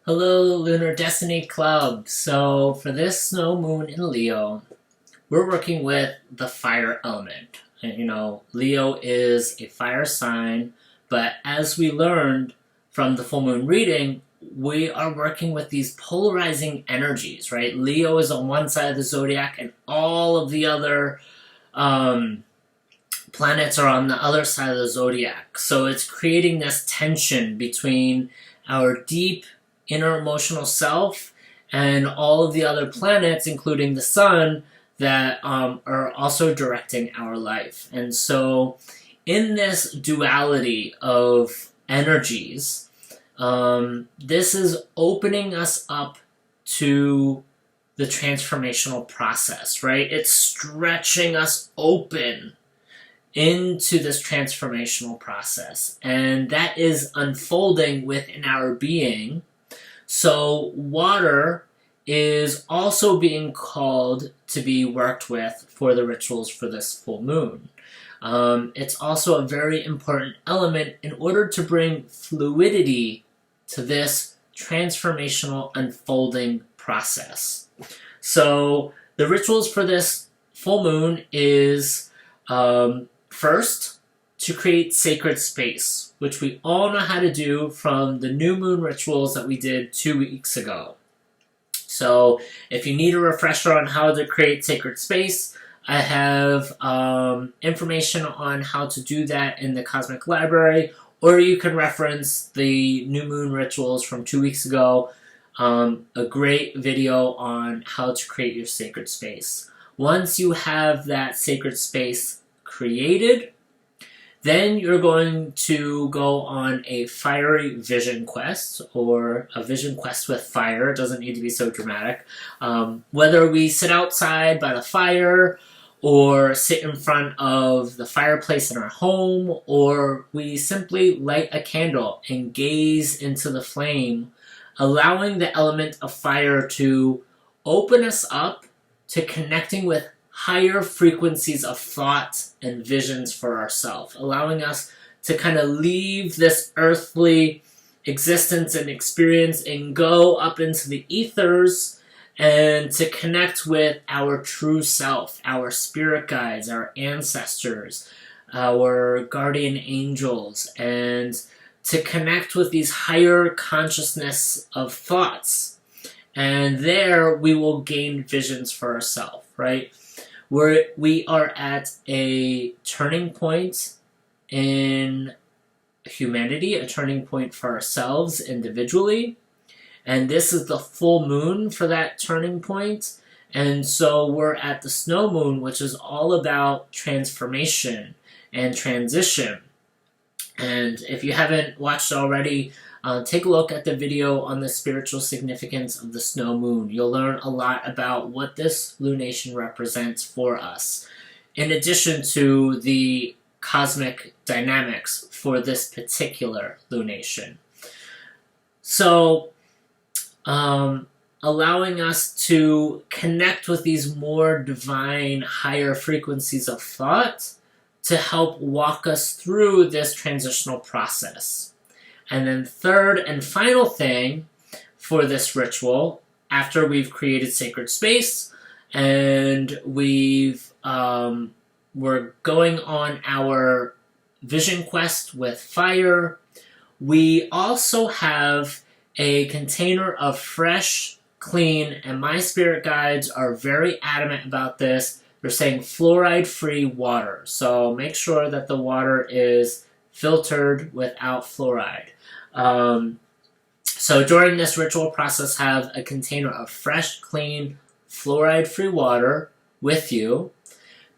Hello, Lunar Destiny Club. So, for this snow moon in Leo, we're working with the fire element. And, Leo is a fire sign, but as we learned from the full moon reading, we are working with these polarizing energies, right? Leo is on one side of the zodiac, and all of the other planets are on the other side of the zodiac. So, it's creating this tension between our deep inner emotional self and all of the other planets, including the sun, that are also directing our life. And so, in this duality of energies, this is opening us up to the transformational process, right? It's stretching us open into this transformational process, and that is unfolding within our being. So water is also being called to be worked with for the rituals for this full moon. It's also a very important element in order to bring fluidity to this transformational unfolding process. So the rituals for this full moon is first, to create sacred space, which we all know how to do from the new moon rituals that we did 2 weeks ago. So if you need a refresher on how to create sacred space, I have information on how to do that in the Cosmic Library, or you can reference the new moon rituals from 2 weeks ago, a great video on how to create your sacred space. Once you have that sacred space created, then you're going to go on a fiery vision quest, or a vision quest with fire. It doesn't need to be so dramatic. Whether we sit outside by the fire, or sit in front of the fireplace in our home, or we simply light a candle and gaze into the flame, allowing the element of fire to open us up to connecting with higher frequencies of thought and visions for ourselves, allowing us to kind of leave this earthly existence and experience and go up into the ethers and to connect with our true self, our spirit guides, our ancestors, our guardian angels, and to connect with these higher consciousness of thoughts. And there we will gain visions for ourselves, right? We are at a turning point in humanity, a turning point for ourselves individually, and this is the full moon for that turning point. And so we're at the snow moon, which is all about transformation and transition. And if you haven't watched already, take a look at the video on the spiritual significance of the snow moon. You'll learn a lot about what this lunation represents for us, in addition to the cosmic dynamics for this particular lunation. So, allowing us to connect with these more divine, higher frequencies of thought to help walk us through this transitional process. And then third and final thing for this ritual, after we've created sacred space and we're going on our vision quest with fire, we also have a container of fresh, clean, and my spirit guides are very adamant about this. They're saying fluoride-free water. So make sure that the water is filtered without fluoride. So during this ritual process, have a container of fresh, clean, fluoride-free water with you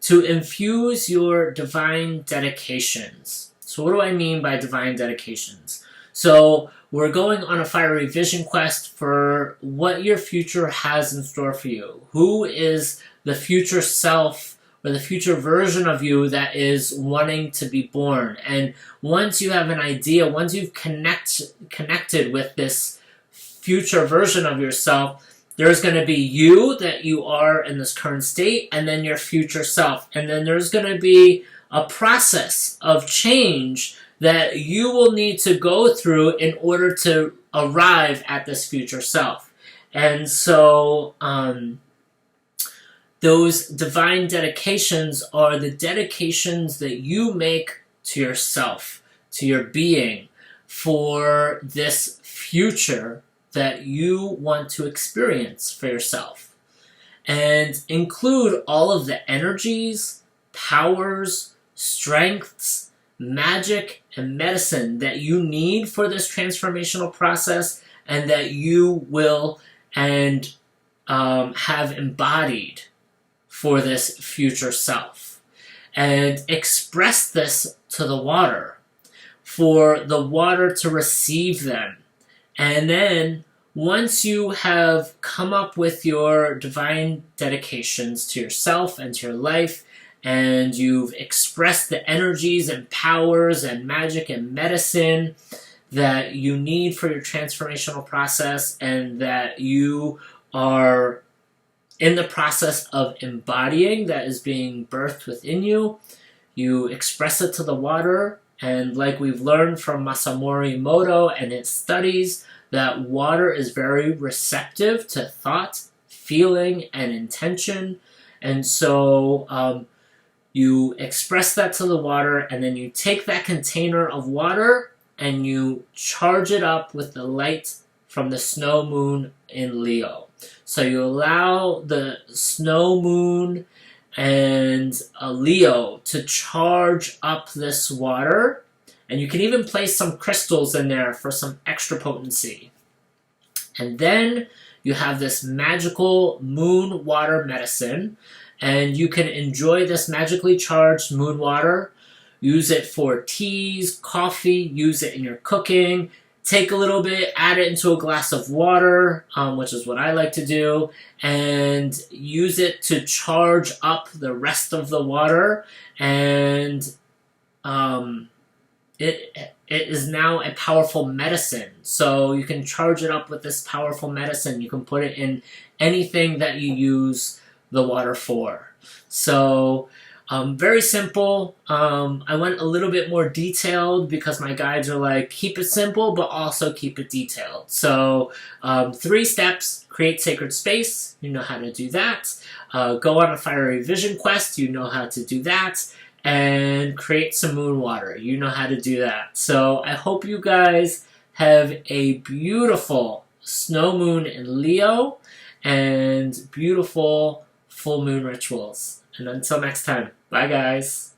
to infuse your divine dedications. So what do I mean by divine dedications? So we're going on a fiery vision quest for what your future has in store for you. Who is the future self or the future version of you that is wanting to be born? And once you have an idea, once you've connected with this future version of yourself, there's going to be you that you are in this current state, and then your future self. And then there's going to be a process of change that you will need to go through in order to arrive at this future self. And so those divine dedications are the dedications that you make to yourself, to your being, for this future that you want to experience for yourself. And include all of the energies, powers, strengths, magic, and medicine that you need for this transformational process, and that you will and have embodied for this future self. And express this to the water, for the water to receive them. And then once you have come up with your divine dedications to yourself and to your life, and you've expressed the energies and powers and magic and medicine that you need for your transformational process, and that you are in the process of embodying, that is being birthed within you, you express it to the water. And like we've learned from Masamori Emoto and his studies, that water is very receptive to thought, feeling, and intention. And so you express that to the water, and then you take that container of water and you charge it up with the light from the snow moon in Leo. So you allow the snow moon and Leo to charge up this water. And you can even place some crystals in there for some extra potency. And then you have this magical moon water medicine. And you can enjoy this magically charged moon water. Use it for teas, coffee, use it in your cooking. Take a little bit, add it into a glass of water, which is what I like to do, and use it to charge up the rest of the water. And it is now a powerful medicine. So you can charge it up with this powerful medicine. You can put it in anything that you use the water for. So very simple. I went a little bit more detailed because my guides are like, keep it simple, but also keep it detailed. So 3 steps: create sacred space. You know how to do that. Go on a fiery vision quest. You know how to do that. And create some moon water. You know how to do that. So I hope you guys have a beautiful snow moon in Leo and beautiful full moon rituals. And until next time, bye guys.